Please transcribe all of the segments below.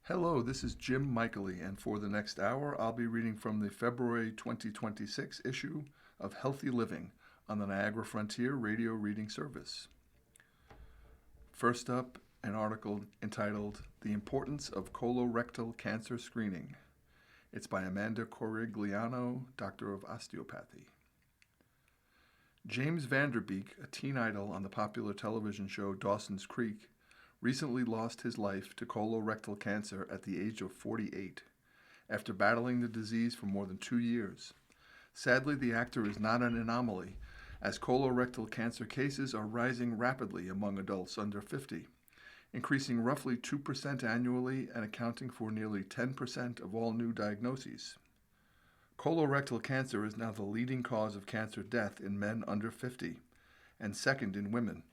Hello, this is Jim Michaely, and for the next hour, I'll be reading from the February 2026 issue of Healthy Living on the Niagara Frontier Radio Reading Service. First up, an article entitled The Importance of Colorectal Cancer Screening. It's by Amanda Corigliano, Doctor of Osteopathy. James Van Der Beek, a teen idol on the popular television show Dawson's Creek, recently lost his life to colorectal cancer at the age of 48, after battling the disease for more than 2 years. Sadly, the actor is not an anomaly, as colorectal cancer cases are rising rapidly among adults under 50, increasing roughly 2% annually and accounting for nearly 10% of all new diagnoses. Colorectal cancer is now the leading cause of cancer death in men under 50, and second in women,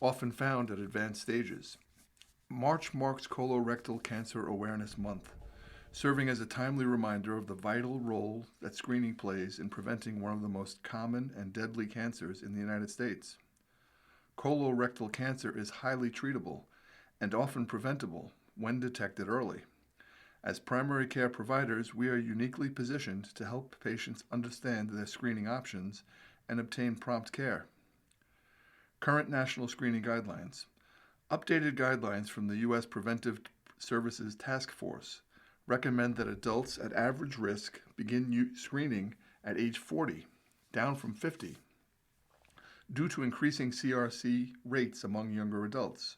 often found at advanced stages. March marks Colorectal Cancer Awareness Month, serving as a timely reminder of the vital role that screening plays in preventing one of the most common and deadly cancers in the United States. Colorectal cancer is highly treatable and often preventable when detected early. As primary care providers, we are uniquely positioned to help patients understand their screening options and obtain prompt care. Current national screening guidelines. Updated guidelines from the U.S. Preventive Services Task Force recommend that adults at average risk begin screening at age 40, down from 50, due to increasing CRC rates among younger adults.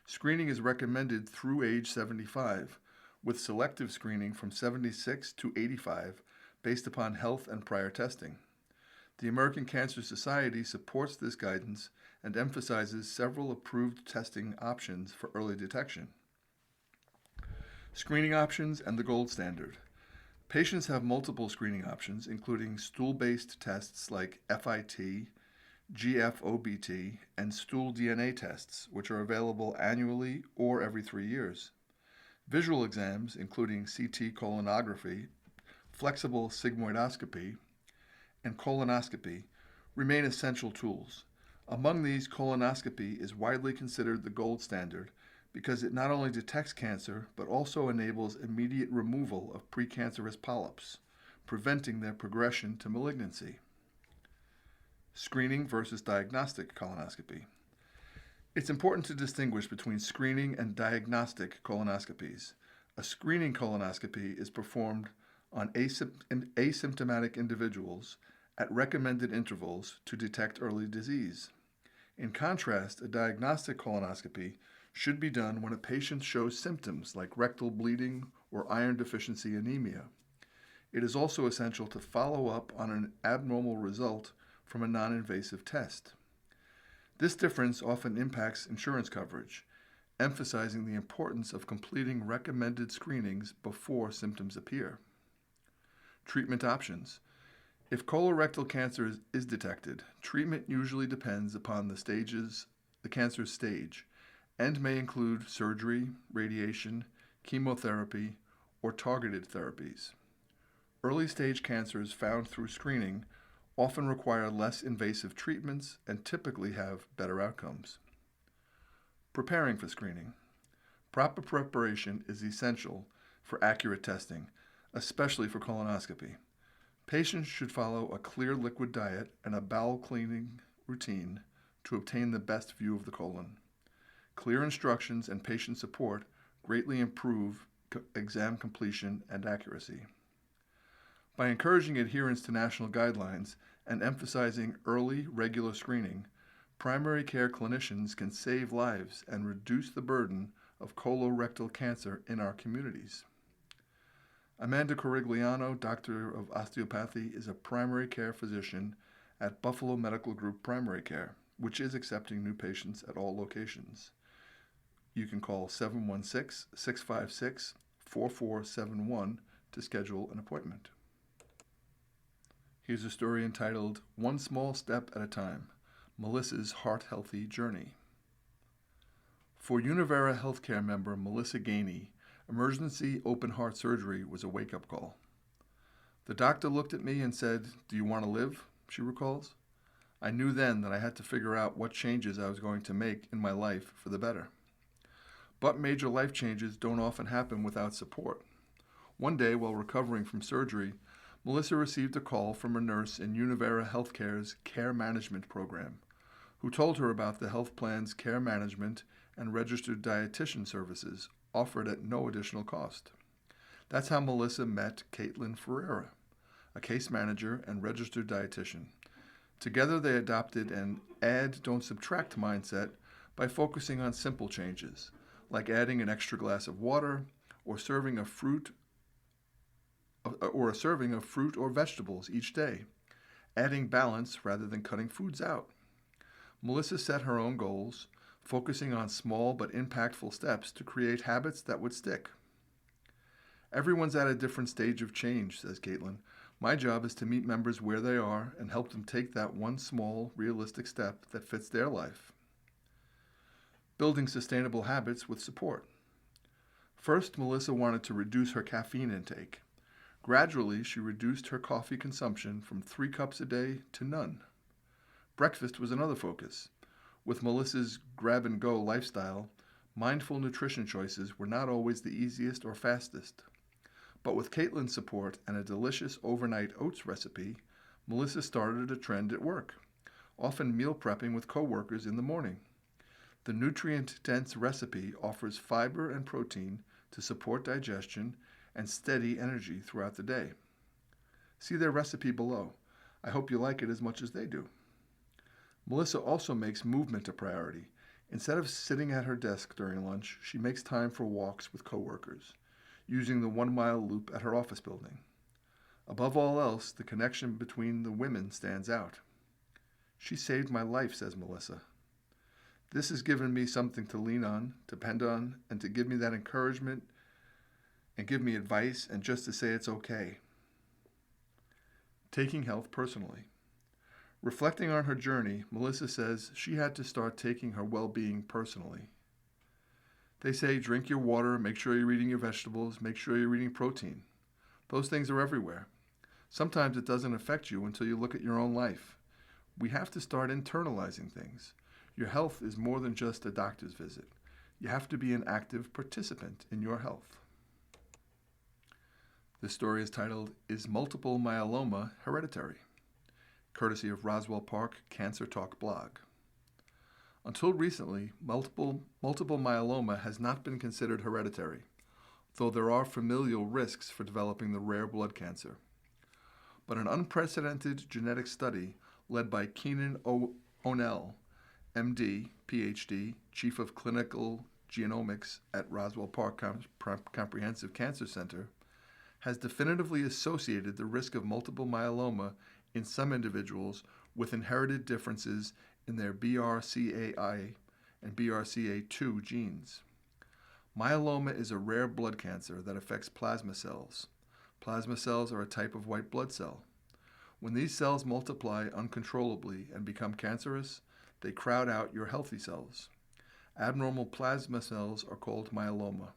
Screening is recommended through age 75, with selective screening from 76 to 85 based upon health and prior testing. The American Cancer Society supports this guidance and emphasizes several approved testing options for early detection. Screening options and the gold standard. Patients have multiple screening options, including stool-based tests like FIT, GFOBT, and stool DNA tests, which are available annually or every 3 years. Visual exams, including CT colonography, flexible sigmoidoscopy, and colonoscopy, remain essential tools. Among these, colonoscopy is widely considered the gold standard because it not only detects cancer, but also enables immediate removal of precancerous polyps, preventing their progression to malignancy. Screening versus diagnostic colonoscopy. It's important to distinguish between screening and diagnostic colonoscopies. A screening colonoscopy is performed on asymptomatic individuals at recommended intervals to detect early disease. In contrast, a diagnostic colonoscopy should be done when a patient shows symptoms like rectal bleeding or iron deficiency anemia. It is also essential to follow up on an abnormal result from a non-invasive test. This difference often impacts insurance coverage, emphasizing the importance of completing recommended screenings before symptoms appear. Treatment options. If colorectal cancer is detected, treatment usually depends upon the cancer's stage, and may include surgery, radiation, chemotherapy, or targeted therapies. Early-stage cancers found through screening often require less invasive treatments and typically have better outcomes. Preparing for screening. Proper preparation is essential for accurate testing, especially for colonoscopy. Patients should follow a clear liquid diet and a bowel cleaning routine to obtain the best view of the colon. Clear instructions and patient support greatly improve exam completion and accuracy. By encouraging adherence to national guidelines and emphasizing early, regular screening, primary care clinicians can save lives and reduce the burden of colorectal cancer in our communities. Amanda Corigliano, Doctor of Osteopathy, is a primary care physician at Buffalo Medical Group Primary Care, which is accepting new patients at all locations. You can call 716-656-4471 to schedule an appointment. Here's a story entitled One Small Step at a Time, Melissa's Heart-Healthy Journey. For Univera healthcare member Melissa Gainey, emergency open heart surgery was a wake-up call. The doctor looked at me and said, "Do you want to live?" she recalls. I knew then that I had to figure out what changes I was going to make in my life for the better. But major life changes don't often happen without support. One day, while recovering from surgery, Melissa received a call from a nurse in Univera Healthcare's Care Management Program, who told her about the health plan's care management and registered dietitian services offered at no additional cost. That's how Melissa met Caitlin Ferreira, a case manager and registered dietitian. Together, they adopted an add, don't subtract mindset by focusing on simple changes, like adding an extra glass of water or serving a serving of fruit or vegetables each day, adding balance rather than cutting foods out. Melissa set her own goals, focusing on small but impactful steps to create habits that would stick. Everyone's at a different stage of change, says Caitlin. My job is to meet members where they are and help them take that one small, realistic step that fits their life. Building sustainable habits with support. First, Melissa wanted to reduce her caffeine intake. Gradually, she reduced her coffee consumption from 3 cups a day to none. Breakfast was another focus. With Melissa's grab-and-go lifestyle, mindful nutrition choices were not always the easiest or fastest. But with Caitlin's support and a delicious overnight oats recipe, Melissa started a trend at work, often meal prepping with coworkers in the morning. The nutrient-dense recipe offers fiber and protein to support digestion and steady energy throughout the day. See their recipe below. I hope you like it as much as they do. Melissa also makes movement a priority. Instead of sitting at her desk during lunch, she makes time for walks with coworkers, using the 1-mile loop at her office building. Above all else, the connection between the women stands out. She saved my life, says Melissa. This has given me something to lean on, depend on, and to give me that encouragement and give me advice and just to say it's okay. Taking health personally. Reflecting on her journey, Melissa says she had to start taking her well-being personally. They say drink your water, make sure you're eating your vegetables, make sure you're eating protein. Those things are everywhere. Sometimes it doesn't affect you until you look at your own life. We have to start internalizing things. Your health is more than just a doctor's visit. You have to be an active participant in your health. This story is titled, Is Multiple Myeloma Hereditary? Courtesy of Roswell Park Cancer Talk blog. Until recently, multiple myeloma has not been considered hereditary, though there are familial risks for developing the rare blood cancer. But an unprecedented genetic study led by Keenan O'Neill, MD, PhD, Chief of Clinical Genomics at Roswell Park Comprehensive Cancer Center, has definitively associated the risk of multiple myeloma in some individuals with inherited differences in their BRCA1 and BRCA2 genes. Myeloma is a rare blood cancer that affects plasma cells. Plasma cells are a type of white blood cell. When these cells multiply uncontrollably and become cancerous, they crowd out your healthy cells. Abnormal plasma cells are called myeloma,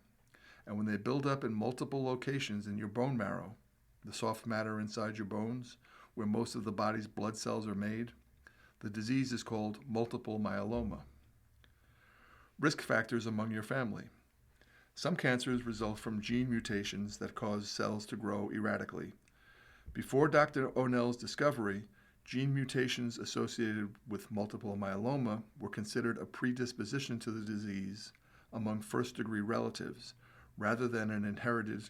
and when they build up in multiple locations in your bone marrow, the soft matter inside your bones, where most of the body's blood cells are made, the disease is called multiple myeloma. Risk factors among your family. Some cancers result from gene mutations that cause cells to grow erratically. Before Dr. O'Neill's discovery, gene mutations associated with multiple myeloma were considered a predisposition to the disease among first-degree relatives, rather than an inherited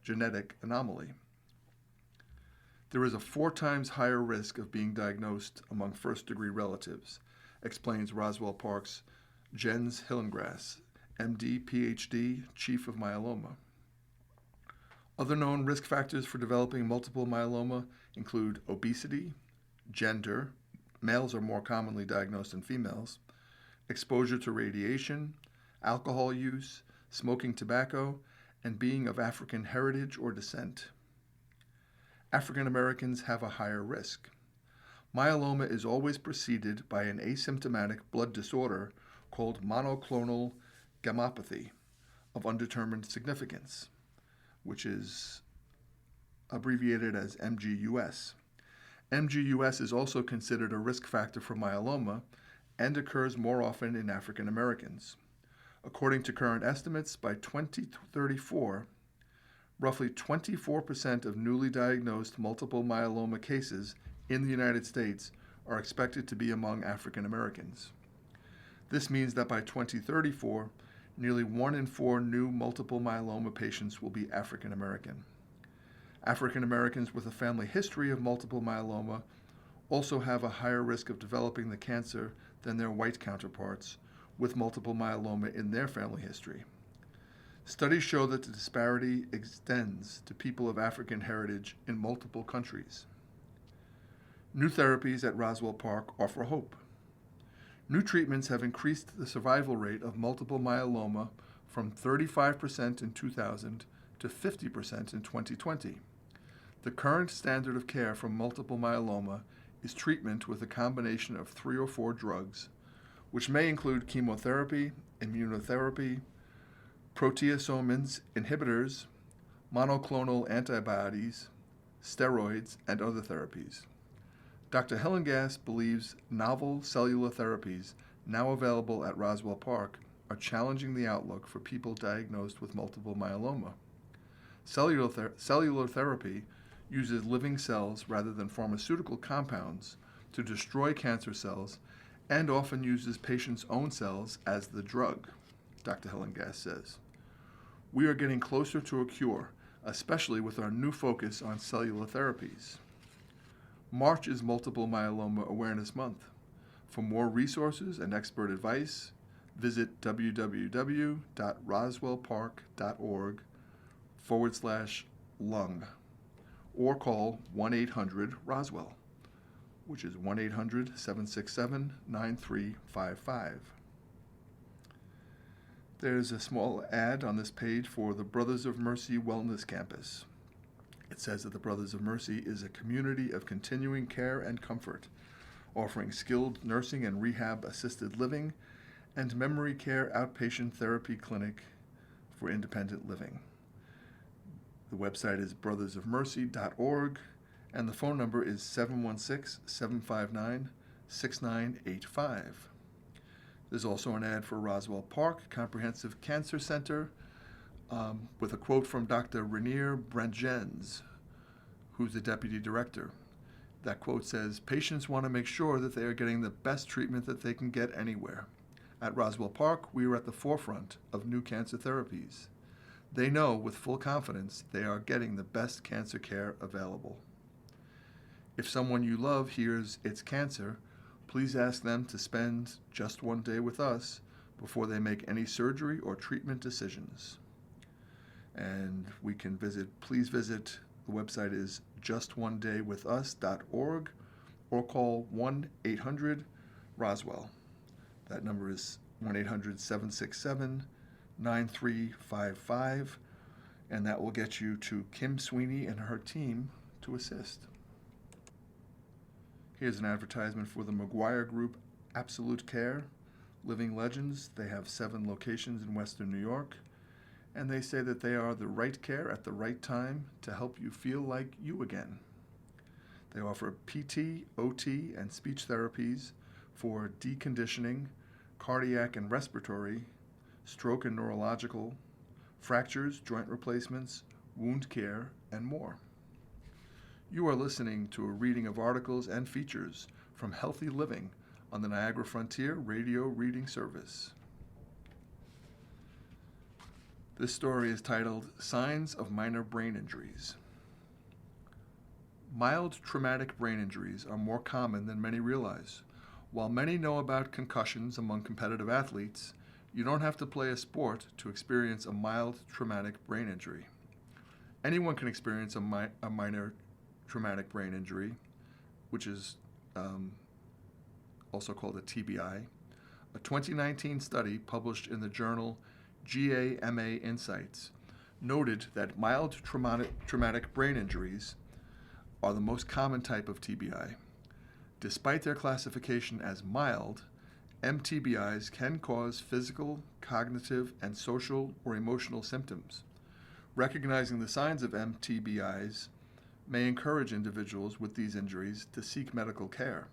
genetic anomaly. There is a 4 times higher risk of being diagnosed among first-degree relatives, explains Roswell Park's Jens Hillengrass, MD, PhD, Chief of Myeloma. Other known risk factors for developing multiple myeloma include obesity, gender, males are more commonly diagnosed than females, exposure to radiation, alcohol use, smoking tobacco, and being of African heritage or descent. African Americans have a higher risk. Myeloma is always preceded by an asymptomatic blood disorder called monoclonal gammopathy of undetermined significance, which is abbreviated as MGUS. MGUS is also considered a risk factor for myeloma and occurs more often in African Americans. According to current estimates, by 2034, roughly 24% of newly diagnosed multiple myeloma cases in the United States are expected to be among African Americans. This means that by 2034, nearly 1 in 4 new multiple myeloma patients will be African American. African Americans with a family history of multiple myeloma also have a higher risk of developing the cancer than their white counterparts with multiple myeloma in their family history. Studies show that the disparity extends to people of African heritage in multiple countries. New therapies at Roswell Park offer hope. New treatments have increased the survival rate of multiple myeloma from 35% in 2000 to 50% in 2020. The current standard of care for multiple myeloma is treatment with a combination of 3 or 4 drugs, which may include chemotherapy, immunotherapy, proteasome inhibitors, monoclonal antibodies, steroids, and other therapies. Dr. Hillengass believes novel cellular therapies now available at Roswell Park are challenging the outlook for people diagnosed with multiple myeloma. Cellular therapy uses living cells rather than pharmaceutical compounds to destroy cancer cells and often uses patients' own cells as the drug, Dr. Hillengass says. We are getting closer to a cure, especially with our new focus on cellular therapies. March is Multiple Myeloma Awareness Month. For more resources and expert advice, visit www.roswellpark.org/lung or call 1-800-ROSWELL, which is 1-800-767-9355. There's a small ad on this page for the Brothers of Mercy Wellness Campus. It says that the Brothers of Mercy is a community of continuing care and comfort, offering skilled nursing and rehab-assisted living and memory care outpatient therapy clinic for independent living. The website is brothersofmercy.org, and the phone number is 716-759-6985. There's also an ad for Roswell Park Comprehensive Cancer Center with a quote from Dr. Rainier Brentjens, who's the deputy director. That quote says, "Patients want to make sure that they are getting the best treatment that they can get anywhere. At Roswell Park, we are at the forefront of new cancer therapies. They know with full confidence they are getting the best cancer care available. If someone you love hears it's cancer, please ask them to spend just one day with us before they make any surgery or treatment decisions." And please visit, the website is justonedaywithus.org or call 1-800-ROSWELL. That number is 1-800-767-9355, and that will get you to Kim Sweeney and her team to assist. Here's an advertisement for the McGuire Group Absolute Care, Living Legends. They have 7 locations in Western New York, and they say that they are the right care at the right time to help you feel like you again. They offer PT, OT, and speech therapies for deconditioning, cardiac and respiratory, stroke and neurological, fractures, joint replacements, wound care, and more. You are listening to a reading of articles and features from Healthy Living on the Niagara Frontier Radio Reading Service. This story is titled Signs of Minor Brain Injuries. Mild traumatic brain injuries are more common than many realize. While many know about concussions among competitive athletes, you don't have to play a sport to experience a mild traumatic brain injury. Anyone can experience a minor traumatic brain injury, which is also called a TBI. A 2019 study published in the journal GAMA Insights noted that mild traumatic brain injuries are the most common type of TBI. Despite their classification as mild, MTBIs can cause physical, cognitive, and social or emotional symptoms. Recognizing the signs of MTBIs may encourage individuals with these injuries to seek medical care,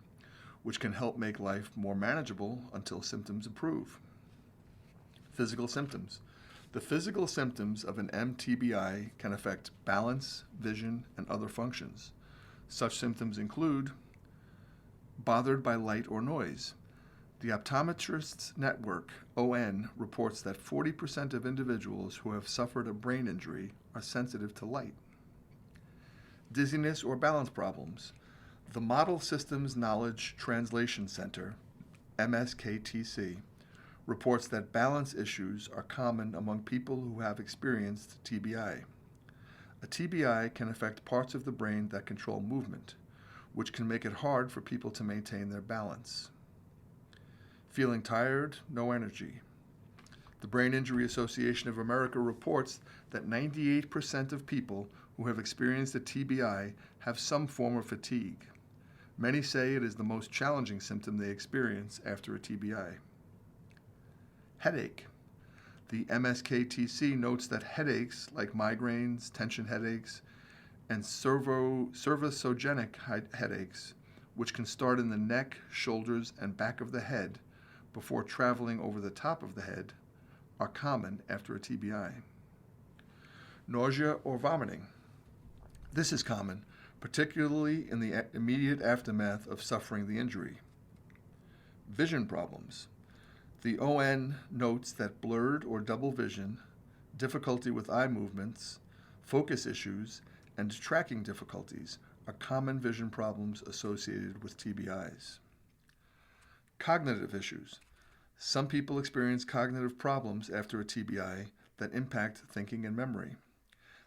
which can help make life more manageable until symptoms improve. Physical symptoms. The physical symptoms of an MTBI can affect balance, vision, and other functions. Such symptoms include bothered by light or noise. The Optometrists Network, ON, reports that 40% of individuals who have suffered a brain injury are sensitive to light. Dizziness or balance problems. The Model Systems Knowledge Translation Center, MSKTC, reports that balance issues are common among people who have experienced TBI. A TBI can affect parts of the brain that control movement, which can make it hard for people to maintain their balance. Feeling tired, no energy. The Brain Injury Association of America reports that 98% of people who have experienced a TBI have some form of fatigue. Many say it is the most challenging symptom they experience after a TBI. Headache. The MSKTC notes that headaches like migraines, tension headaches, and cervicogenic headaches, which can start in the neck, shoulders, and back of the head before traveling over the top of the head, are common after a TBI. Nausea or vomiting. This is common, particularly in the immediate aftermath of suffering the injury. Vision problems. The ON notes that blurred or double vision, difficulty with eye movements, focus issues, and tracking difficulties are common vision problems associated with TBIs. Cognitive issues. Some people experience cognitive problems after a TBI that impact thinking and memory.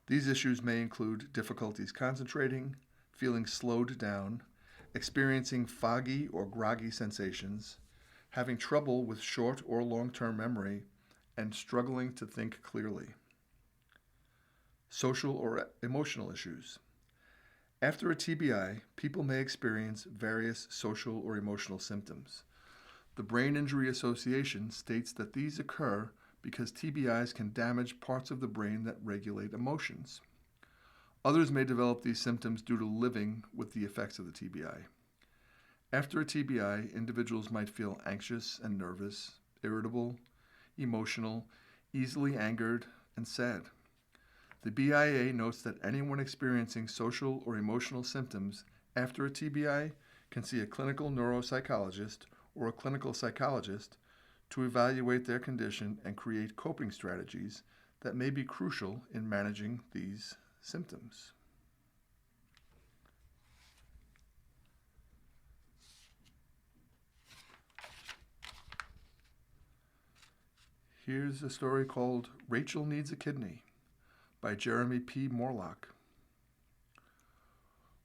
These issues may include difficulties concentrating, feeling slowed down, experiencing foggy or groggy sensations, having trouble with short or long-term memory, and struggling to think clearly. Social or emotional issues. After a TBI, people may experience various social or emotional symptoms. The Brain Injury Association states that these occur because TBIs can damage parts of the brain that regulate emotions. Others may develop these symptoms due to living with the effects of the TBI. After a TBI, individuals might feel anxious and nervous, irritable, emotional, easily angered, and sad. The BIA notes that anyone experiencing social or emotional symptoms after a TBI can see a clinical neuropsychologist or a clinical psychologist to evaluate their condition and create coping strategies that may be crucial in managing these symptoms. Here's a story called Rachel Needs a Kidney by Jeremy P. Morlock.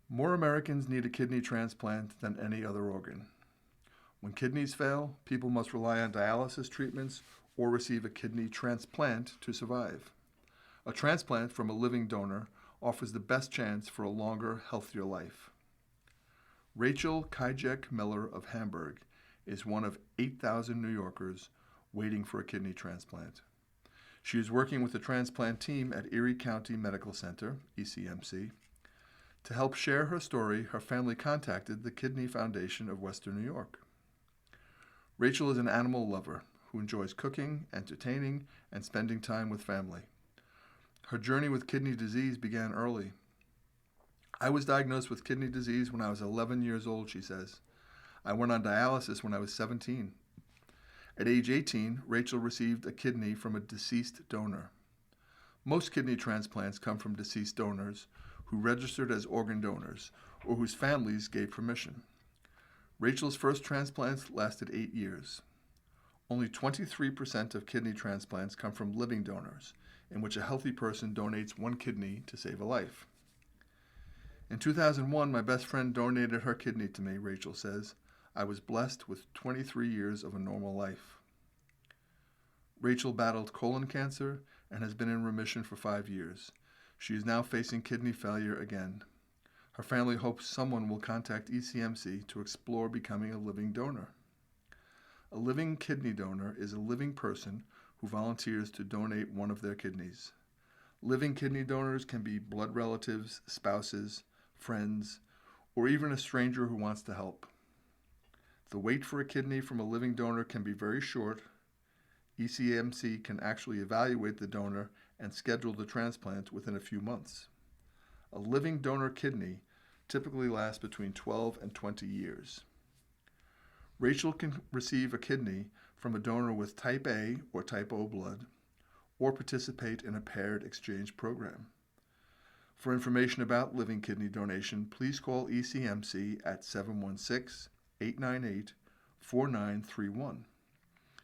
More Americans need a kidney transplant than any other organ. When kidneys fail, people must rely on dialysis treatments or receive a kidney transplant to survive. A transplant from a living donor offers the best chance for a longer, healthier life. Rachel Kijek Miller of Hamburg is one of 8,000 New Yorkers waiting for a kidney transplant. She is working with the transplant team at Erie County Medical Center, ECMC. To help share her story, her family contacted the Kidney Foundation of Western New York. Rachel is an animal lover who enjoys cooking, entertaining, and spending time with family. Her journey with kidney disease began early. I was diagnosed with kidney disease when I was 11 years old, she says. I went on dialysis when I was 17. At age 18, Rachel received a kidney from a deceased donor. Most kidney transplants come from deceased donors who registered as organ donors or whose families gave permission. Rachel's first transplants lasted 8 years. Only 23% of kidney transplants come from living donors, in which a healthy person donates one kidney to save a life. In 2001, my best friend donated her kidney to me, Rachel says. I was blessed with 23 years of a normal life. Rachel battled colon cancer and has been in remission for 5 years. She is now facing kidney failure again. Her family hopes someone will contact ECMC to explore becoming a living donor. A living kidney donor is a living person who volunteers to donate one of their kidneys. Living kidney donors can be blood relatives, spouses, friends, or even a stranger who wants to help. The wait for a kidney from a living donor can be very short, ECMC can actually evaluate the donor and schedule the transplant within a few months. A living donor kidney typically lasts between 12 and 20 years. Rachel can receive a kidney from a donor with type A or type O blood, or participate in a paired exchange program. For information about living kidney donation, please call ECMC at 716-898-4931.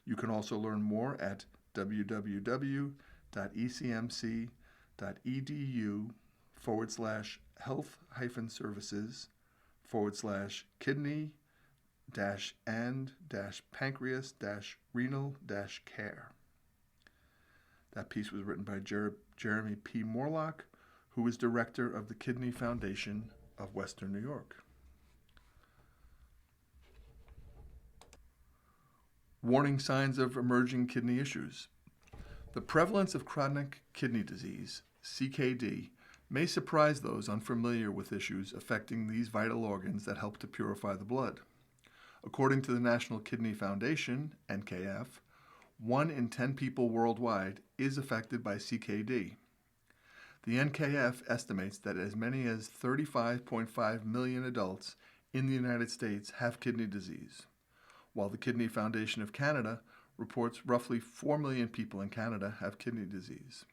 You can also learn more at www.ecmc.edu/health-services/kidney-and-pancreas-renal-care. That piece was written by Jeremy P. Morlock, who is director of the Kidney Foundation of Western New York. Warning signs of emerging kidney issues. The prevalence of chronic kidney disease, CKD, may surprise those unfamiliar with issues affecting these vital organs that help to purify the blood. According to the National Kidney Foundation, NKF, 1 in 10 people worldwide is affected by CKD. The NKF estimates that as many as 35.5 million adults in the United States have kidney disease, while the Kidney Foundation of Canada reports roughly 4 million people in Canada have kidney disease.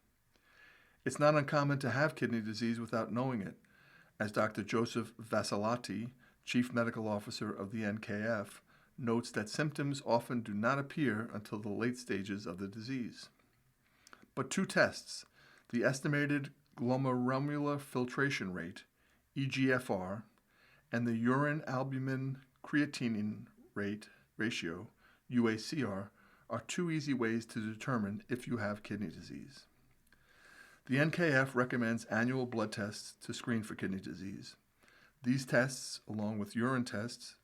It's not uncommon to have kidney disease without knowing it, as Dr. Joseph Vassalotti, Chief Medical Officer of the NKF, notes that symptoms often do not appear until the late stages of the disease. But 2 tests, the estimated glomerular filtration rate, eGFR, and the urine albumin creatinine ratio, UACR, are 2 easy ways to determine if you have kidney disease. The NKF recommends annual blood tests to screen for kidney disease. These tests, along with urine tests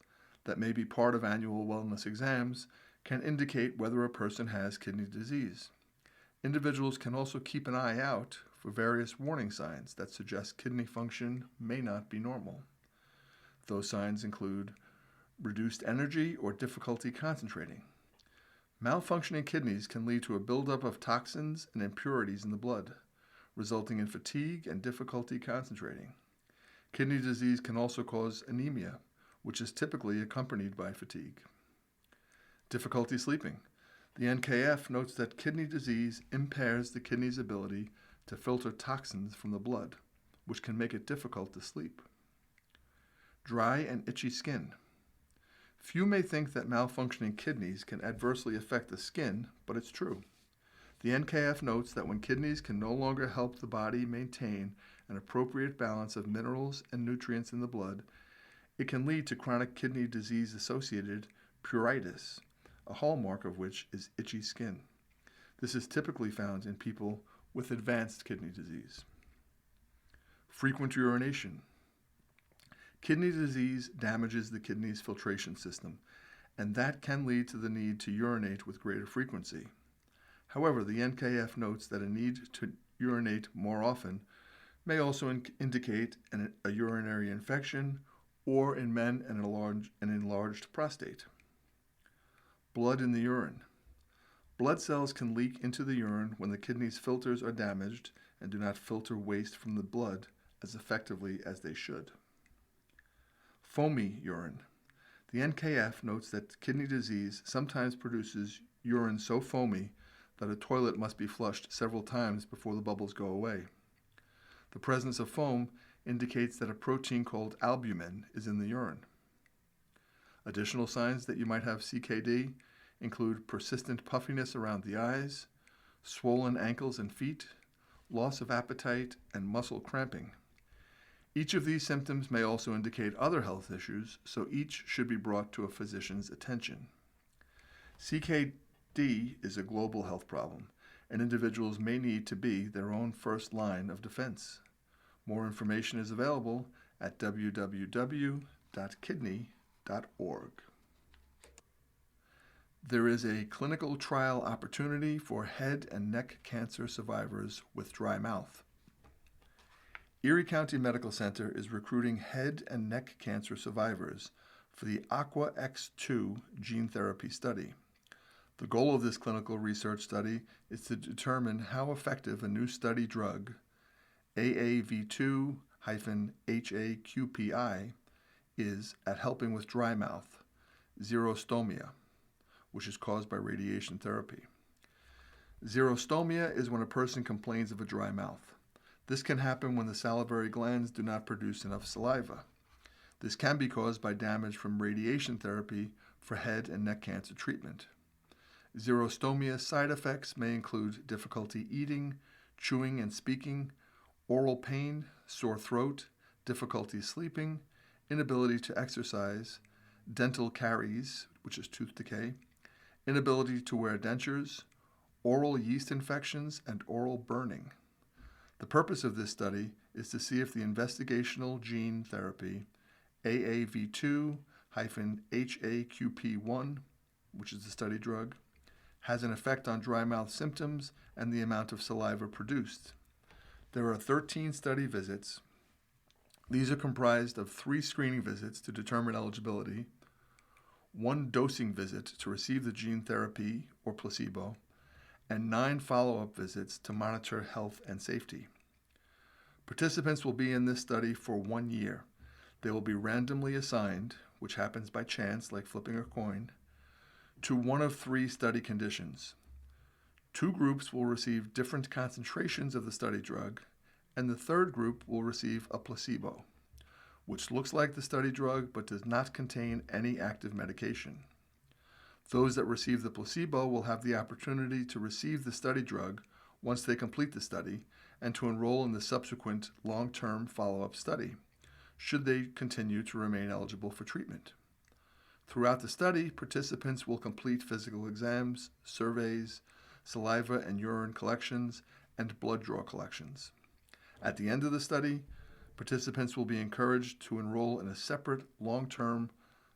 that may be part of annual wellness exams, can indicate whether a person has kidney disease. Individuals can also keep an eye out for various warning signs that suggest kidney function may not be normal. Those signs include reduced energy or difficulty concentrating. Malfunctioning kidneys can lead to a buildup of toxins and impurities in the blood, resulting in fatigue and difficulty concentrating. Kidney disease can also cause anemia, which is typically accompanied by fatigue. Difficulty sleeping. The NKF notes that kidney disease impairs the kidney's ability to filter toxins from the blood, which can make it difficult to sleep. Dry and itchy skin. Few may think that malfunctioning kidneys can adversely affect the skin, but it's true. The NKF notes that when kidneys can no longer help the body maintain an appropriate balance of minerals and nutrients in the blood, it can lead to chronic kidney disease-associated pruritus, a hallmark of which is itchy skin. This is typically found in people with advanced kidney disease. Frequent urination. Kidney disease damages the kidney's filtration system, and that can lead to the need to urinate with greater frequency. However, the NKF notes that a need to urinate more often may also indicate a urinary infection or in men an enlarged prostate. Blood in the urine. Blood cells can leak into the urine when the kidney's filters are damaged and do not filter waste from the blood as effectively as they should. Foamy urine. The NKF notes that kidney disease sometimes produces urine so foamy that a toilet must be flushed several times before the bubbles go away. The presence of foam indicates that a protein called albumin is in the urine. Additional signs that you might have CKD include persistent puffiness around the eyes, swollen ankles and feet, loss of appetite, and muscle cramping. Each of these symptoms may also indicate other health issues, so each should be brought to a physician's attention. CKD is a global health problem, and individuals may need to be their own first line of defense. More information is available at www.kidney.org. There is a clinical trial opportunity for head and neck cancer survivors with dry mouth. Erie County Medical Center is recruiting head and neck cancer survivors for the Aqua X2 gene therapy study. The goal of this clinical research study is to determine how effective a new study drug, AAV2-HAQPI, is at helping with dry mouth, xerostomia, which is caused by radiation therapy. Xerostomia is when a person complains of a dry mouth. This can happen when the salivary glands do not produce enough saliva. This can be caused by damage from radiation therapy for head and neck cancer treatment. Xerostomia side effects may include difficulty eating, chewing and speaking, oral pain, sore throat, difficulty sleeping, inability to exercise, dental caries, which is tooth decay, inability to wear dentures, oral yeast infections, and oral burning. The purpose of this study is to see if the investigational gene therapy AAV2-HAQP1, which is the study drug, has an effect on dry mouth symptoms and the amount of saliva produced. There are 13 study visits. These are comprised of 3 screening visits to determine eligibility, 1 dosing visit to receive the gene therapy or placebo, and 9 follow-up visits to monitor health and safety. Participants will be in this study for 1 year. They will be randomly assigned, which happens by chance like flipping a coin, to one of 3 study conditions. 2 groups will receive different concentrations of the study drug, and the third group will receive a placebo, which looks like the study drug but does not contain any active medication. Those that receive the placebo will have the opportunity to receive the study drug once they complete the study and to enroll in the subsequent long-term follow-up study, should they continue to remain eligible for treatment. Throughout the study, participants will complete physical exams, surveys, saliva and urine collections, and blood draw collections. At the end of the study, participants will be encouraged to enroll in a separate long-term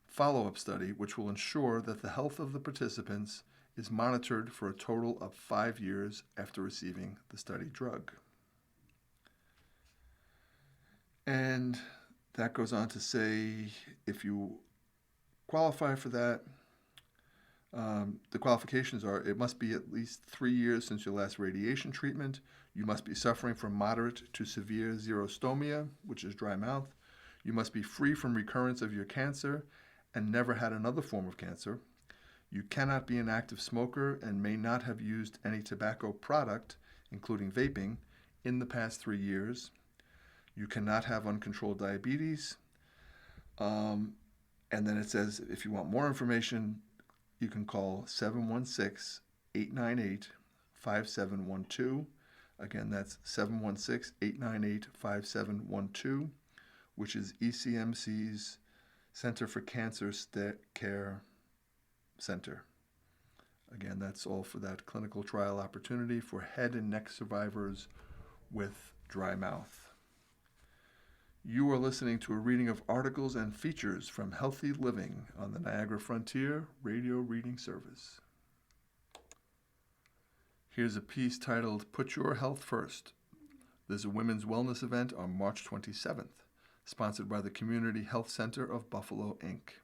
follow-up study which will ensure that the health of the participants is monitored for a total of 5 years after receiving the study drug. And that goes on to say if you qualify for that, the qualifications are: it must be at least 3 years since your last radiation treatment. You must be suffering from moderate to severe xerostomia, which is dry mouth. You must be free from recurrence of your cancer and never had another form of cancer. You cannot be an active smoker and may not have used any tobacco product, including vaping, in the past 3 years. You cannot have uncontrolled diabetes. And then it says if you want more information, you can call 716-898-5712. Again, that's 716-898-5712, which is ECMC's Center for Cancer Care Center. Again, that's all for that clinical trial opportunity for head and neck survivors with dry mouth. You are listening to a reading of articles and features from Healthy Living on the Niagara Frontier Radio Reading Service. Here's a piece titled Put Your Health First. There's a women's wellness event on March 27th, sponsored by the Community Health Center of Buffalo, Inc.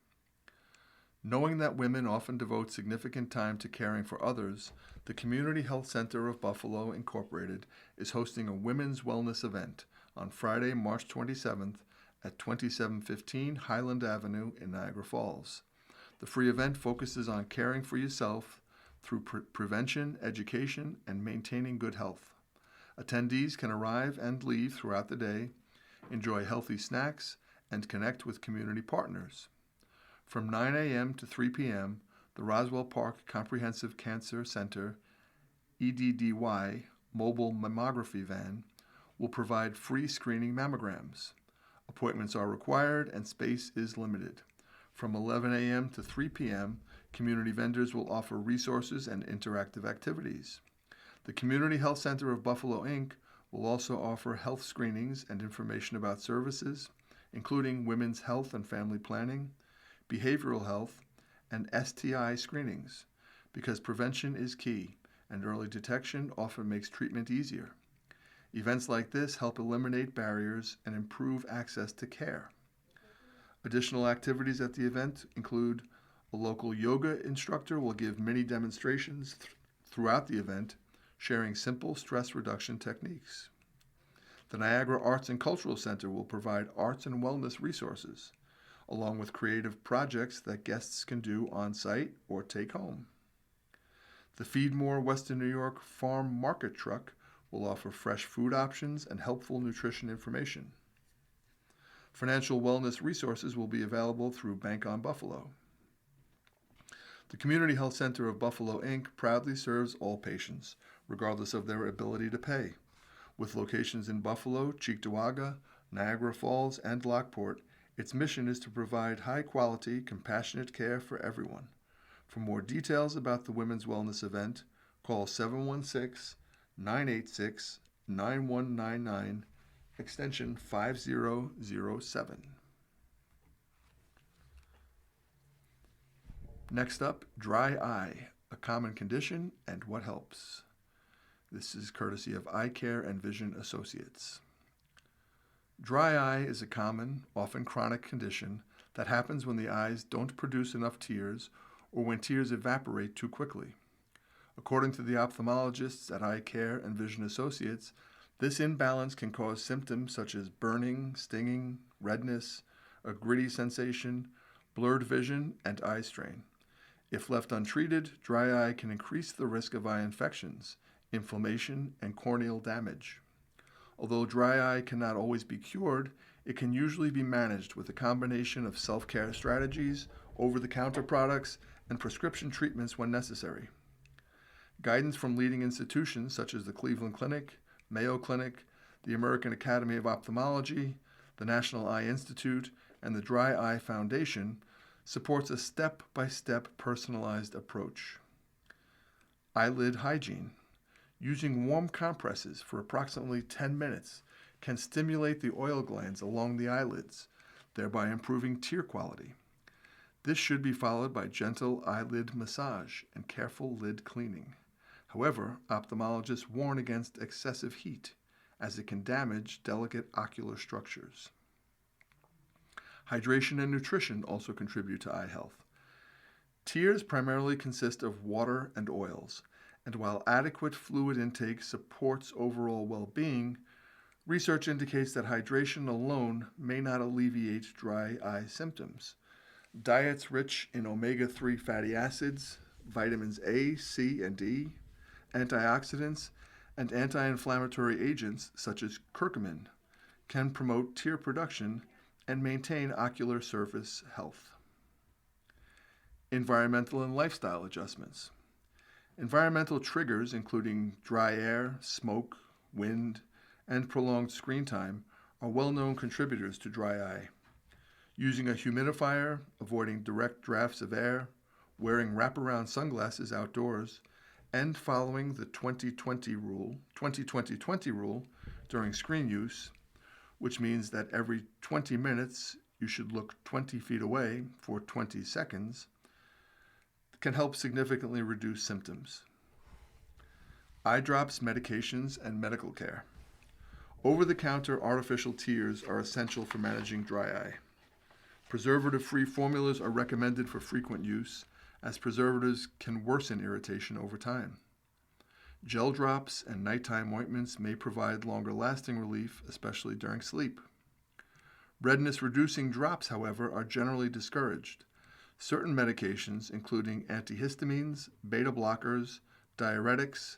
Knowing that women often devote significant time to caring for others, the Community Health Center of Buffalo, Incorporated, is hosting a women's wellness event on Friday, March 27th at 2715 Highland Avenue in Niagara Falls. The free event focuses on caring for yourself through prevention, education, and maintaining good health. Attendees can arrive and leave throughout the day, enjoy healthy snacks, and connect with community partners. From 9 a.m. to 3 p.m., the Roswell Park Comprehensive Cancer Center, EDDY, mobile mammography van, will provide free screening mammograms. Appointments are required and space is limited. From 11 a.m. to 3 p.m., community vendors will offer resources and interactive activities. The Community Health Center of Buffalo, Inc. will also offer health screenings and information about services, including women's health and family planning, behavioral health, and STI screenings, because prevention is key and early detection often makes treatment easier. Events like this help eliminate barriers and improve access to care. Additional activities at the event include A local yoga instructor will give mini demonstrations throughout the event, sharing simple stress reduction techniques. The Niagara Arts and Cultural Center will provide arts and wellness resources, along with creative projects that guests can do on site or take home. The Feed More Western New York Farm Market Truck will offer fresh food options and helpful nutrition information. Financial wellness resources will be available through Bank on Buffalo. The Community Health Center of Buffalo, Inc. proudly serves all patients, regardless of their ability to pay. With locations in Buffalo, Cheektowaga, Niagara Falls, and Lockport, its mission is to provide high-quality, compassionate care for everyone. For more details about the Women's Wellness event, call 716-986-9199, extension 5007. Next up, dry eye, a common condition and what helps. This is courtesy of Eye Care and Vision Associates. Dry eye is a common, often chronic condition that happens when the eyes don't produce enough tears or when tears evaporate too quickly. According to the ophthalmologists at Eye Care and Vision Associates, this imbalance can cause symptoms such as burning, stinging, redness, a gritty sensation, blurred vision, and eye strain. If left untreated, dry eye can increase the risk of eye infections, inflammation, and corneal damage. Although dry eye cannot always be cured, it can usually be managed with a combination of self-care strategies, over-the-counter products, and prescription treatments when necessary. Guidance from leading institutions such as the Cleveland Clinic, Mayo Clinic, the American Academy of Ophthalmology, the National Eye Institute, and the Dry Eye Foundation supports a step-by-step personalized approach. Eyelid hygiene. Using warm compresses for approximately 10 minutes can stimulate the oil glands along the eyelids, thereby improving tear quality. This should be followed by gentle eyelid massage and careful lid cleaning. However, ophthalmologists warn against excessive heat, as it can damage delicate ocular structures. Hydration and nutrition also contribute to eye health. Tears primarily consist of water and oils, and while adequate fluid intake supports overall well-being, research indicates that hydration alone may not alleviate dry eye symptoms. Diets rich in omega-3 fatty acids, vitamins A, C, and E, antioxidants, and anti-inflammatory agents such as curcumin can promote tear production and maintain ocular surface health. Environmental and lifestyle adjustments. Environmental triggers, including dry air, smoke, wind, and prolonged screen time, are well-known contributors to dry eye. Using a humidifier, avoiding direct drafts of air, wearing wraparound sunglasses outdoors, and following the 20-20 rule during screen use, which means that every 20 minutes you should look 20 feet away for 20 seconds, can help significantly reduce symptoms. Eye drops, medications, and medical care. Over-the-counter artificial tears are essential for managing dry eye. Preservative-free formulas are recommended for frequent use, as preservatives can worsen irritation over time. Gel drops and nighttime ointments may provide longer-lasting relief, especially during sleep. Redness-reducing drops, however, are generally discouraged. Certain medications, including antihistamines, beta blockers, diuretics,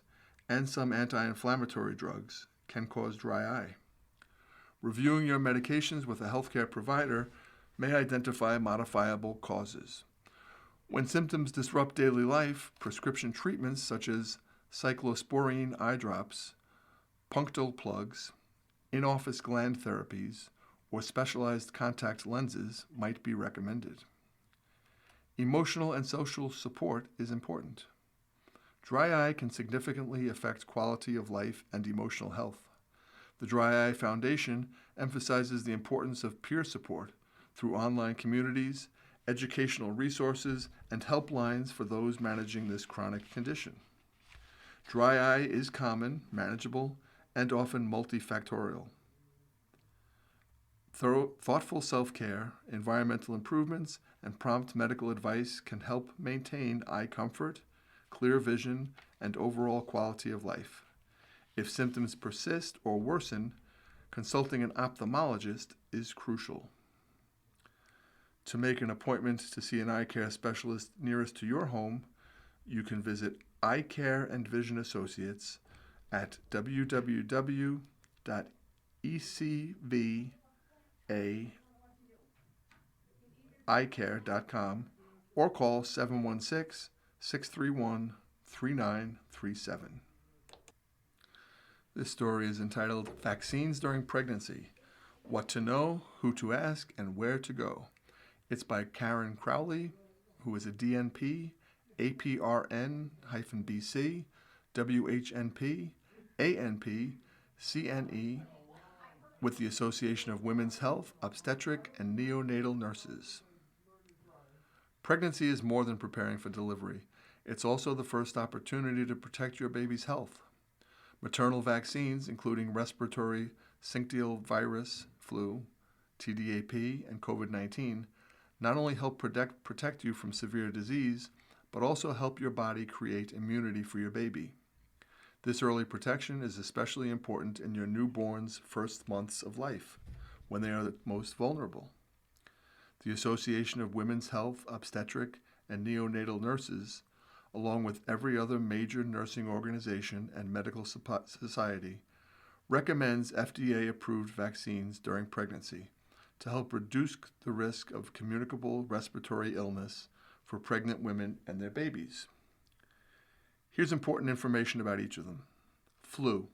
and some anti-inflammatory drugs, can cause dry eye. Reviewing your medications with a healthcare provider may identify modifiable causes. When symptoms disrupt daily life, prescription treatments such as cyclosporine eye drops, punctal plugs, in-office gland therapies, or specialized contact lenses might be recommended. Emotional and social support is important. Dry eye can significantly affect quality of life and emotional health. The Dry Eye Foundation emphasizes the importance of peer support through online communities, educational resources, and helplines for those managing this chronic condition. Dry eye is common, manageable, and often multifactorial. Thoughtful self-care, environmental improvements, and prompt medical advice can help maintain eye comfort, clear vision, and overall quality of life. If symptoms persist or worsen, consulting an ophthalmologist is crucial. To make an appointment to see an eye care specialist nearest to your home, you can visit Eye Care and Vision Associates at www.ecvaeyecare.com or call 716-631-3937. This story is entitled Vaccines During Pregnancy: What to Know, Who to Ask, and Where to Go. It's by Karen Crowley, who is a DNP, APRN-BC, WHNP, ANP, CNE, with the Association of Women's Health, Obstetric, and Neonatal Nurses. Pregnancy is more than preparing for delivery. It's also the first opportunity to protect your baby's health. Maternal vaccines, including respiratory syncytial virus, flu, TDAP, and COVID-19, not only help protect you from severe disease, but also help your body create immunity for your baby. This early protection is especially important in your newborn's first months of life, when they are the most vulnerable. The Association of Women's Health, Obstetric, and Neonatal Nurses, along with every other major nursing organization and medical society, recommends FDA-approved vaccines during pregnancy to help reduce the risk of communicable respiratory illness for pregnant women and their babies. Here's important information about each of them. Flu.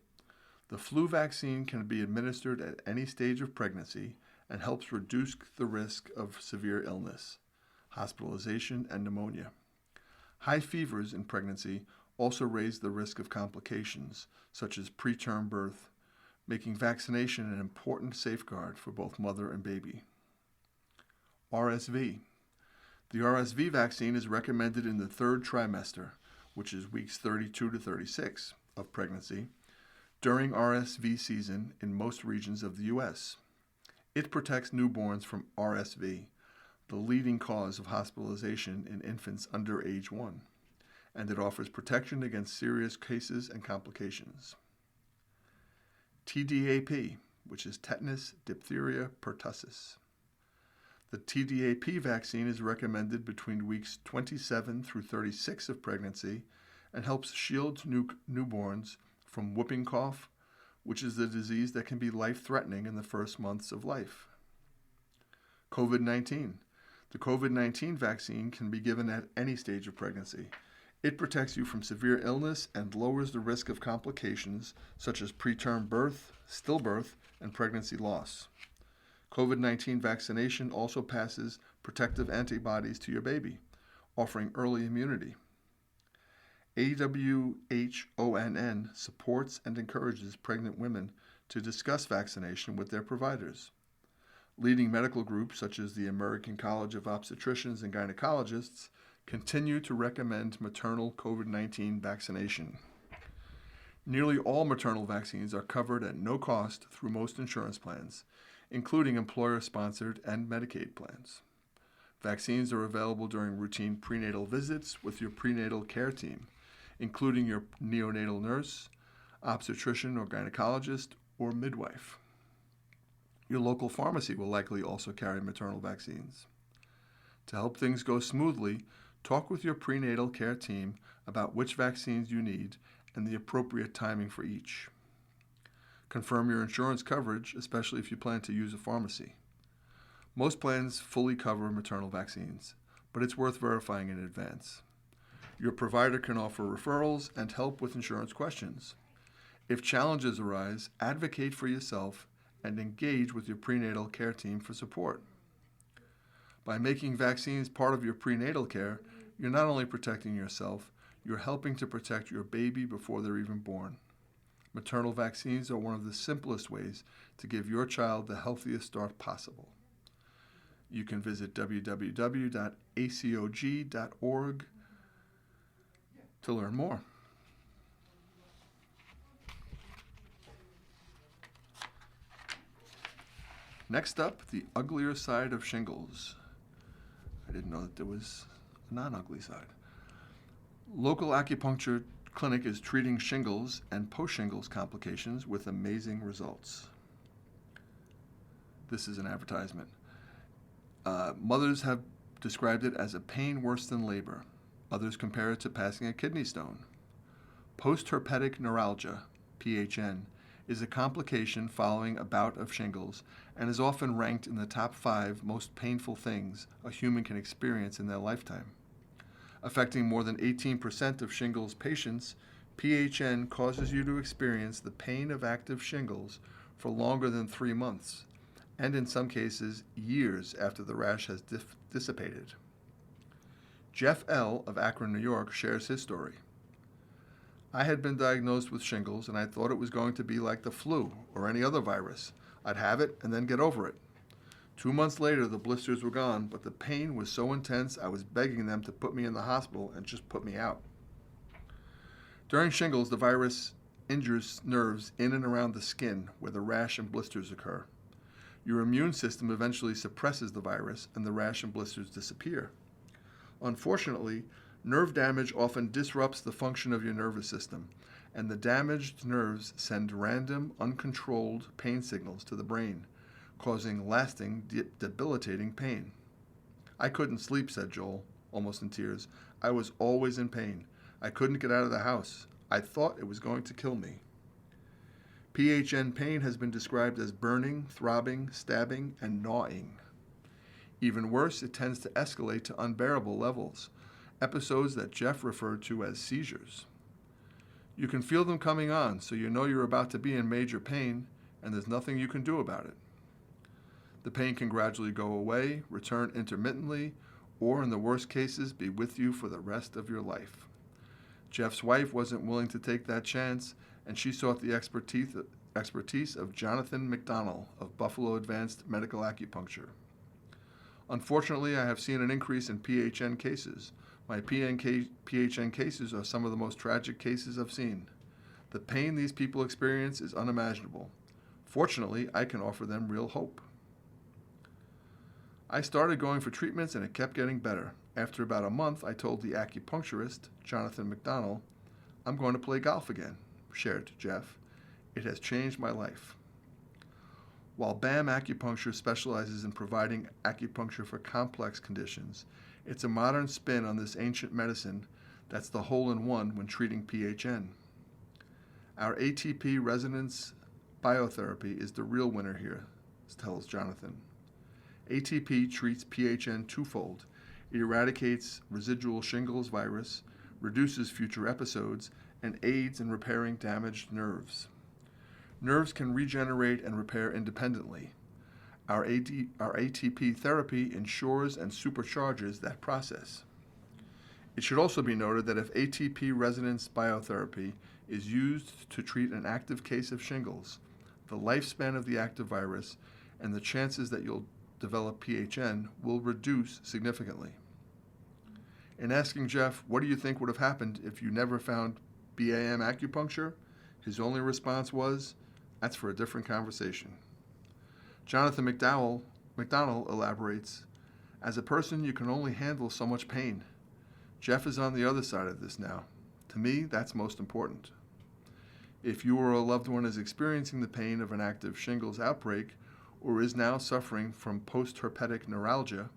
The flu vaccine can be administered at any stage of pregnancy and helps reduce the risk of severe illness, hospitalization, and pneumonia. High fevers in pregnancy also raise the risk of complications, such as preterm birth, making vaccination an important safeguard for both mother and baby. RSV. The RSV vaccine is recommended in the third trimester, which is weeks 32 to 36 of pregnancy, during RSV season in most regions of the U.S. It protects newborns from RSV, the leading cause of hospitalization in infants under age 1, and it offers protection against serious cases and complications. TDAP, which is tetanus, diphtheria, pertussis. The TDAP vaccine is recommended between weeks 27 through 36 of pregnancy and helps shield newborns from whooping cough, which is the disease that can be life-threatening in the first months of life. COVID-19. The COVID-19 vaccine can be given at any stage of pregnancy. It protects you from severe illness and lowers the risk of complications such as preterm birth, stillbirth, and pregnancy loss. COVID-19 vaccination also passes protective antibodies to your baby, offering early immunity. AWHONN supports and encourages pregnant women to discuss vaccination with their providers. Leading medical groups such as the American College of Obstetricians and Gynecologists continue to recommend maternal COVID-19 vaccination. Nearly all maternal vaccines are covered at no cost through most insurance plans, including employer-sponsored and Medicaid plans. Vaccines are available during routine prenatal visits with your prenatal care team, including your neonatal nurse, obstetrician or gynecologist, or midwife. Your local pharmacy will likely also carry maternal vaccines. To help things go smoothly, talk with your prenatal care team about which vaccines you need and the appropriate timing for each. Confirm your insurance coverage, especially if you plan to use a pharmacy. Most plans fully cover maternal vaccines, but it's worth verifying in advance. Your provider can offer referrals and help with insurance questions. If challenges arise, advocate for yourself and engage with your prenatal care team for support. By making vaccines part of your prenatal care, you're not only protecting yourself, you're helping to protect your baby before they're even born. Maternal vaccines are one of the simplest ways to give your child the healthiest start possible. You can visit www.acog.org to learn more. Next up, the uglier side of shingles. I didn't know that there was a non-ugly side. Local acupuncture clinic is treating shingles and post-shingles complications with amazing results. This is an advertisement. Mothers have described it as a pain worse than labor. Others compare it to passing a kidney stone. Postherpetic neuralgia, PHN, is a complication following a bout of shingles and is often ranked in the top 5 most painful things a human can experience in their lifetime. Affecting more than 18% of shingles patients, PHN causes you to experience the pain of active shingles for longer than 3 months, and in some cases, years after the rash has dissipated. Jeff L. of Akron, New York, shares his story. I had been diagnosed with shingles, and I thought it was going to be like the flu or any other virus. I'd have it and then get over it. 2 months later, the blisters were gone, but the pain was so intense I was begging them to put me in the hospital and just put me out. During shingles, the virus injures nerves in and around the skin where the rash and blisters occur. Your immune system eventually suppresses the virus, and the rash and blisters disappear. Unfortunately, nerve damage often disrupts the function of your nervous system, and the damaged nerves send random, uncontrolled pain signals to the brain, causing lasting, debilitating pain. I couldn't sleep, said Joel, almost in tears. I was always in pain. I couldn't get out of the house. I thought it was going to kill me. PHN pain has been described as burning, throbbing, stabbing, and gnawing. Even worse, it tends to escalate to unbearable levels, episodes that Jeff referred to as seizures. You can feel them coming on, so you know you're about to be in major pain, and there's nothing you can do about it. The pain can gradually go away, return intermittently, or in the worst cases, be with you for the rest of your life. Jeff's wife wasn't willing to take that chance, and she sought the expertise of Jonathan McDonnell of Buffalo Advanced Medical Acupuncture. Unfortunately, I have seen an increase in PHN cases. My PHN cases are some of the most tragic cases I've seen. The pain these people experience is unimaginable. Fortunately, I can offer them real hope. I started going for treatments and it kept getting better. After about a month, I told the acupuncturist, Jonathan McDonnell, I'm going to play golf again, shared Jeff. It has changed my life. While BAM Acupuncture specializes in providing acupuncture for complex conditions, it's a modern spin on this ancient medicine that's the hole-in-one when treating PHN. Our ATP resonance biotherapy is the real winner here, tells Jonathan. ATP treats PHN twofold. It eradicates residual shingles virus, reduces future episodes, and aids in repairing damaged nerves. Nerves can regenerate and repair independently. Our ATP therapy ensures and supercharges that process. It should also be noted that if ATP resonance biotherapy is used to treat an active case of shingles, the lifespan of the active virus and the chances that you'll develop PHN will reduce significantly. In asking Jeff, what do you think would have happened if you never found BAM acupuncture? His only response was, that's for a different conversation. Jonathan McDonnell elaborates, as a person, you can only handle so much pain. Jeff is on the other side of this now. To me, that's most important. If you or a loved one is experiencing the pain of an active shingles outbreak or is now suffering from postherpetic neuralgia,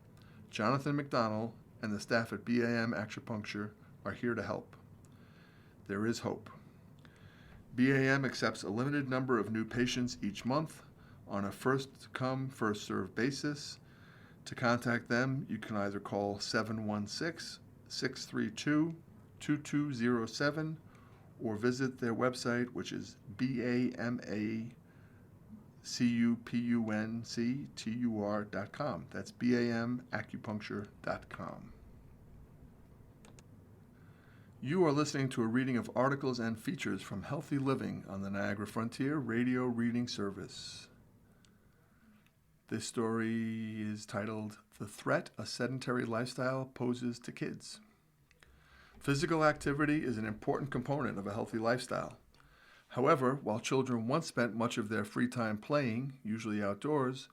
Jonathan McDonnell and the staff at BAM Acupuncture are here to help. There is hope. BAM accepts a limited number of new patients each month on a first-come, first-served basis. To contact them, you can either call 716-632-2207 or visit their website, which is BAMACUPUNCTUR.com. That's BAMacupuncture.com. You are listening to a reading of articles and features from Healthy Living on the Niagara Frontier Radio Reading Service. This story is titled, The Threat a Sedentary Lifestyle Poses to Kids. Physical activity is an important component of a healthy lifestyle. However, while children once spent much of their free time playing, usually outdoors,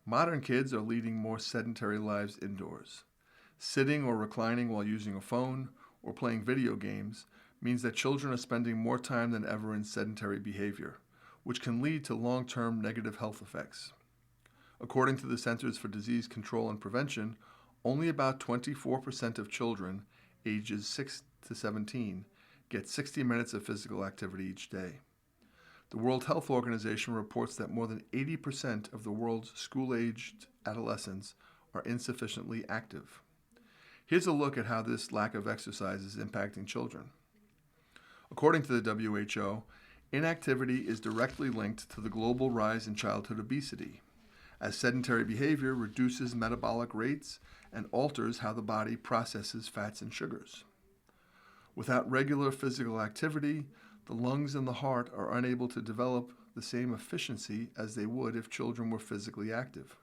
Modern kids are leading more sedentary lives indoors. Sitting or reclining while using a phone or playing video games means that children are spending more time than ever in sedentary behavior, which can lead to long-term negative health effects. According to the Centers for Disease Control and Prevention, only about 24% of children ages 6 to 17 get 60 minutes of physical activity each day. The World Health Organization reports that more than 80% of the world's school-aged adolescents are insufficiently active. Here's a look at how this lack of exercise is impacting children. According to the WHO, inactivity is directly linked to the global rise in childhood obesity, as sedentary behavior reduces metabolic rates and alters how the body processes fats and sugars. Without regular physical activity, the lungs and the heart are unable to develop the same efficiency as they would if children were physically active.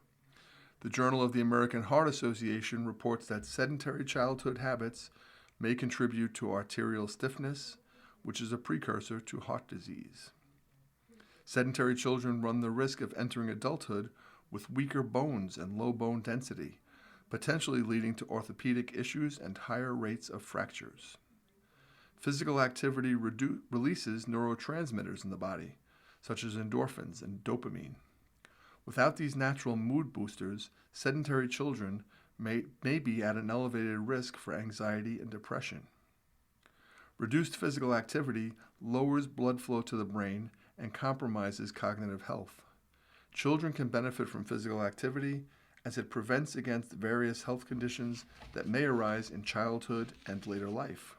The Journal of the American Heart Association reports that sedentary childhood habits may contribute to arterial stiffness, which is a precursor to heart disease. Sedentary children run the risk of entering adulthood with weaker bones and low bone density, potentially leading to orthopedic issues and higher rates of fractures. Physical activity releases neurotransmitters in the body, such as endorphins and dopamine. Without these natural mood boosters, sedentary children may be at an elevated risk for anxiety and depression. Reduced physical activity lowers blood flow to the brain and compromises cognitive health. Children can benefit from physical activity as it prevents against various health conditions that may arise in childhood and later life.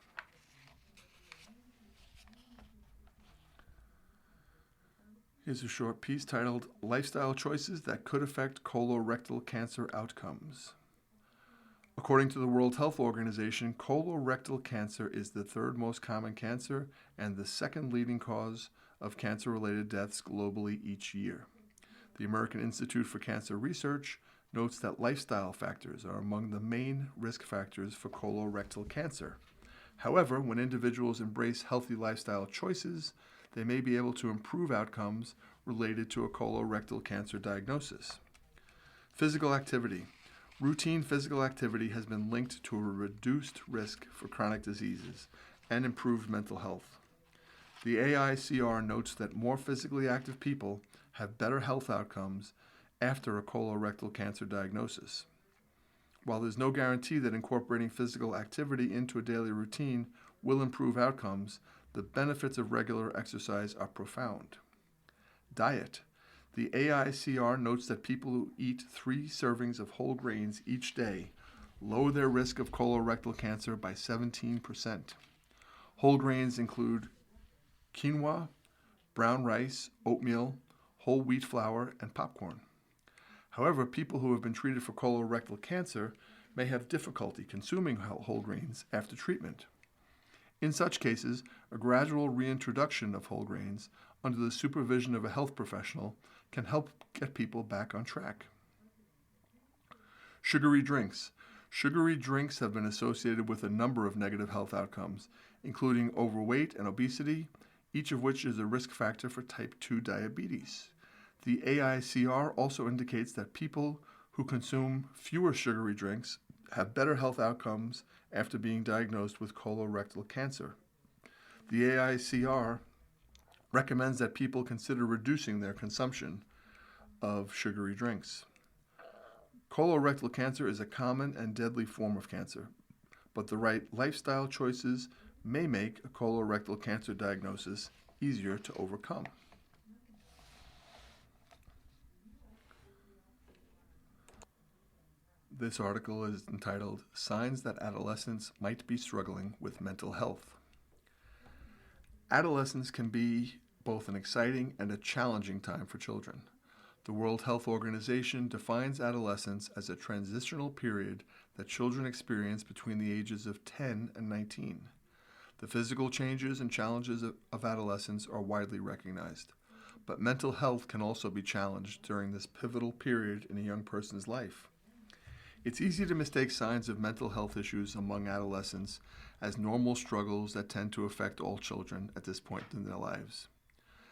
Here's a short piece titled, Lifestyle Choices That Could Affect Colorectal Cancer Outcomes. According to the World Health Organization, colorectal cancer is the third most common cancer and the second leading cause of cancer-related deaths globally each year. The American Institute for Cancer Research notes that lifestyle factors are among the main risk factors for colorectal cancer. However, when individuals embrace healthy lifestyle choices, they may be able to improve outcomes related to a colorectal cancer diagnosis. Physical activity. Routine physical activity has been linked to a reduced risk for chronic diseases and improved mental health. The AICR notes that more physically active people have better health outcomes after a colorectal cancer diagnosis. While there's no guarantee that incorporating physical activity into a daily routine will improve outcomes, the benefits of regular exercise are profound. Diet. The AICR notes that people who eat 3 servings of whole grains each day lower their risk of colorectal cancer by 17%. Whole grains include quinoa, brown rice, oatmeal, whole wheat flour, and popcorn. However, people who have been treated for colorectal cancer may have difficulty consuming whole grains after treatment. In such cases, a gradual reintroduction of whole grains under the supervision of a health professional can help get people back on track. Sugary drinks. Sugary drinks have been associated with a number of negative health outcomes, including overweight and obesity, each of which is a risk factor for type 2 diabetes. The AICR also indicates that people who consume fewer sugary drinks have better health outcomes after being diagnosed with colorectal cancer. The AICR recommends that people consider reducing their consumption of sugary drinks. Colorectal cancer is a common and deadly form of cancer, but the right lifestyle choices may make a colorectal cancer diagnosis easier to overcome. This article is entitled, Signs That Adolescents Might Be Struggling with Mental Health. Adolescence can be both an exciting and a challenging time for children. The World Health Organization defines adolescence as a transitional period that children experience between the ages of 10 and 19. The physical changes and challenges of adolescence are widely recognized, but mental health can also be challenged during this pivotal period in a young person's life. It's easy to mistake signs of mental health issues among adolescents as normal struggles that tend to affect all children at this point in their lives.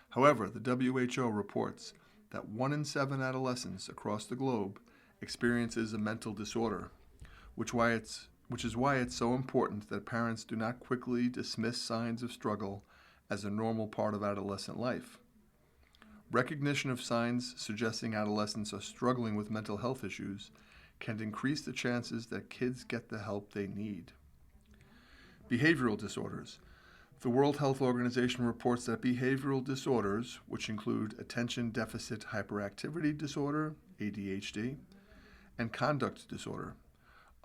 However, the WHO reports that 1 in 7 adolescents across the globe experiences a mental disorder, which is why it's so important that parents do not quickly dismiss signs of struggle as a normal part of adolescent life. Recognition of signs suggesting adolescents are struggling with mental health issues can increase the chances that kids get the help they need. Behavioral disorders. The World Health Organization reports that behavioral disorders, which include attention deficit hyperactivity disorder, ADHD, and conduct disorder,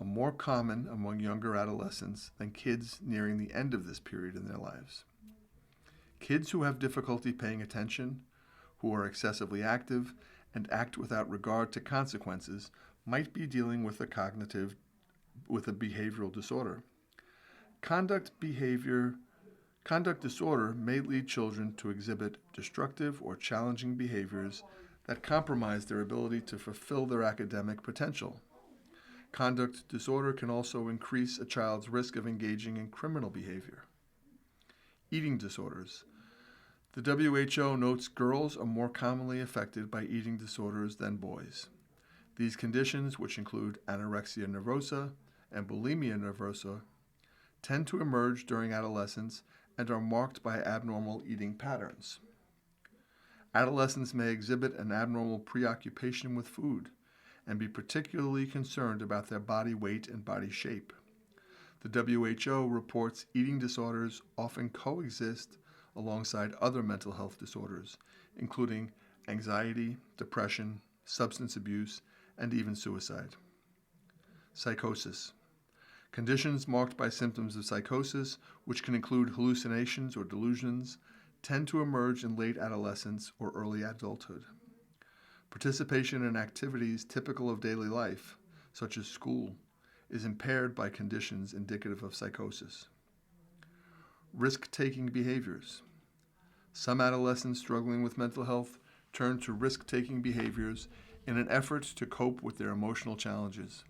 are more common among younger adolescents than kids nearing the end of this period in their lives. Kids who have difficulty paying attention, who are excessively active, and act without regard to consequences might be dealing with a behavioral disorder. Conduct disorder may lead children to exhibit destructive or challenging behaviors that compromise their ability to fulfill their academic potential. Conduct disorder can also increase a child's risk of engaging in criminal behavior. Eating disorders. The WHO notes girls are more commonly affected by eating disorders than boys. These conditions, which include anorexia nervosa and bulimia nervosa, tend to emerge during adolescence and are marked by abnormal eating patterns. Adolescents may exhibit an abnormal preoccupation with food and be particularly concerned about their body weight and body shape. The WHO reports eating disorders often coexist alongside other mental health disorders, including anxiety, depression, substance abuse, and even suicide. Psychosis. Conditions marked by symptoms of psychosis, which can include hallucinations or delusions, tend to emerge in late adolescence or early adulthood. Participation in activities typical of daily life, such as school, is impaired by conditions indicative of psychosis. Risk-taking behaviors. Some adolescents struggling with mental health turn to risk-taking behaviors in an effort to cope with their emotional challenges.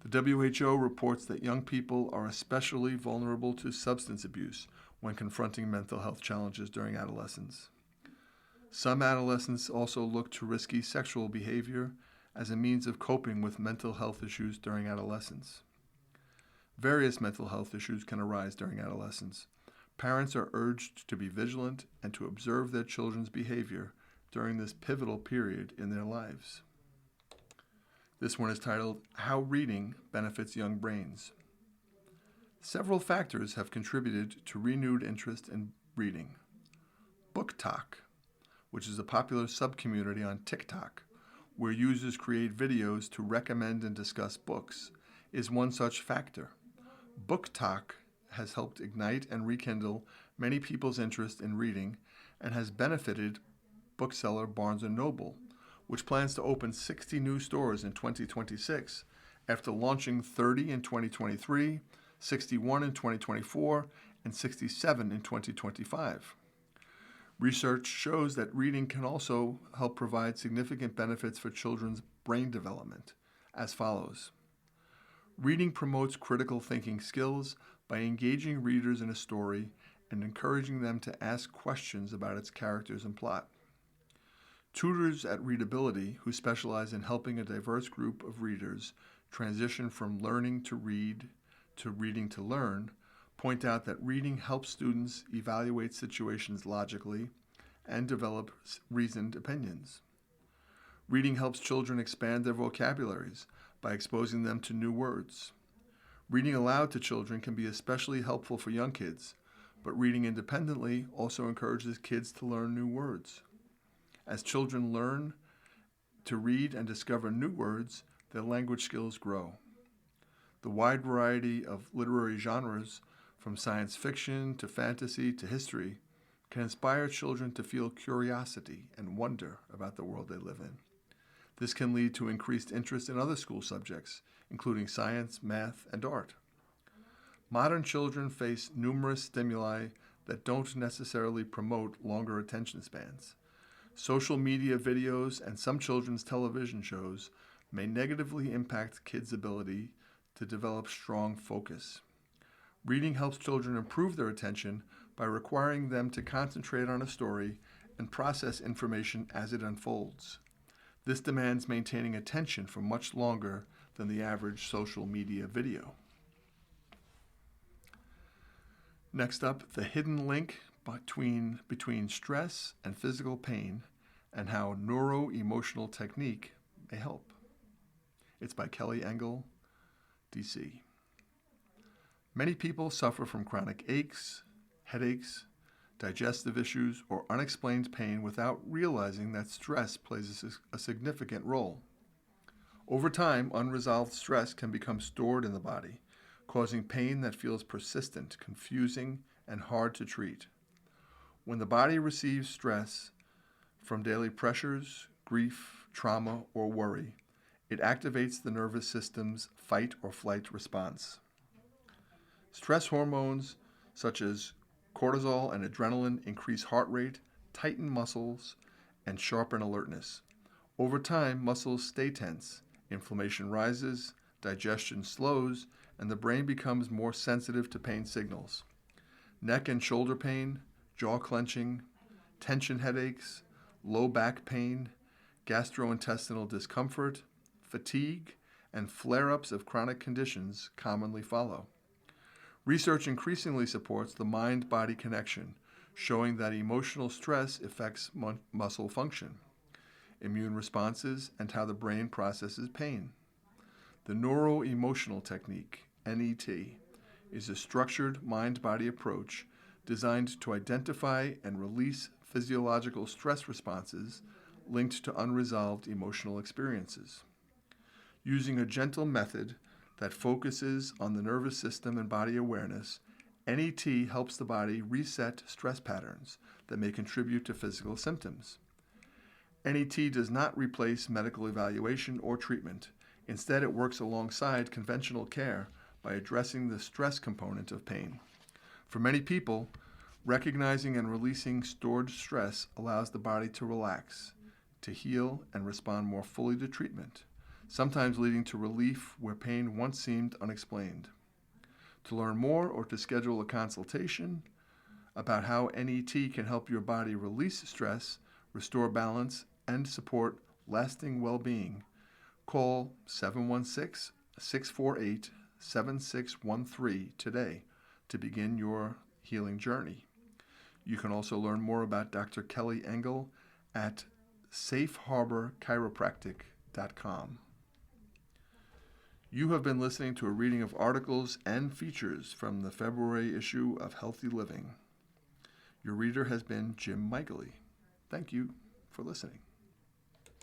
The WHO reports that young people are especially vulnerable to substance abuse when confronting mental health challenges during adolescence. Some adolescents also look to risky sexual behavior as a means of coping with mental health issues during adolescence. Various mental health issues can arise during adolescence. Parents are urged to be vigilant and to observe their children's behavior during this pivotal period in their lives. This one is titled, How Reading Benefits Young Brains. Several factors have contributed to renewed interest in reading. BookTok, which is a popular subcommunity on TikTok, where users create videos to recommend and discuss books, is one such factor. BookTok has helped ignite and rekindle many people's interest in reading and has benefited bookseller Barnes & Noble, which plans to open 60 new stores in 2026 after launching 30 in 2023, 61 in 2024, and 67 in 2025. Research shows that reading can also help provide significant benefits for children's brain development, as follows. Reading promotes critical thinking skills by engaging readers in a story and encouraging them to ask questions about its characters and plot. Tutors at Readability, who specialize in helping a diverse group of readers transition from learning to read to reading to learn, point out that reading helps students evaluate situations logically and develop reasoned opinions. Reading helps children expand their vocabularies by exposing them to new words. Reading aloud to children can be especially helpful for young kids, but reading independently also encourages kids to learn new words. As children learn to read and discover new words, their language skills grow. The wide variety of literary genres, from science fiction to fantasy to history, can inspire children to feel curiosity and wonder about the world they live in. This can lead to increased interest in other school subjects, including science, math, and art. Modern children face numerous stimuli that don't necessarily promote longer attention spans. Social media videos and some children's television shows may negatively impact kids' ability to develop strong focus. Reading helps children improve their attention by requiring them to concentrate on a story and process information as it unfolds. This demands maintaining attention for much longer than the average social media video. Next up, the hidden link between stress and physical pain and how neuro-emotional technique may help. It's by Kelly Engel, DC. Many people suffer from chronic aches, headaches, digestive issues, or unexplained pain without realizing that stress plays a significant role. Over time, unresolved stress can become stored in the body, causing pain that feels persistent, confusing, and hard to treat. When the body receives stress from daily pressures, grief, trauma, or worry, it activates the nervous system's fight or flight response. Stress hormones such as cortisol and adrenaline increase heart rate, tighten muscles, and sharpen alertness. Over time, muscles stay tense, inflammation rises, digestion slows, and the brain becomes more sensitive to pain signals. Neck and shoulder pain, jaw clenching, tension headaches, low back pain, gastrointestinal discomfort, fatigue, and flare-ups of chronic conditions commonly follow. Research increasingly supports the mind-body connection, showing that emotional stress affects muscle function, immune responses, and how the brain processes pain. The neuro-emotional technique, NET, is a structured mind-body approach designed to identify and release physiological stress responses linked to unresolved emotional experiences. Using a gentle method that focuses on the nervous system and body awareness, NET helps the body reset stress patterns that may contribute to physical symptoms. NET does not replace medical evaluation or treatment. Instead, it works alongside conventional care by addressing the stress component of pain. For many people, recognizing and releasing stored stress allows the body to relax, to heal, and respond more fully to treatment, sometimes leading to relief where pain once seemed unexplained. To learn more or to schedule a consultation about how NET can help your body release stress, restore balance, and support lasting well-being, call 716-648-7613 today to begin your healing journey. You can also learn more about Dr. Kelly Engel at safeharborchiropractic.com. You have been listening to a reading of articles and features from the February issue of Healthy Living. Your reader has been Jim Michaely. Thank you for listening.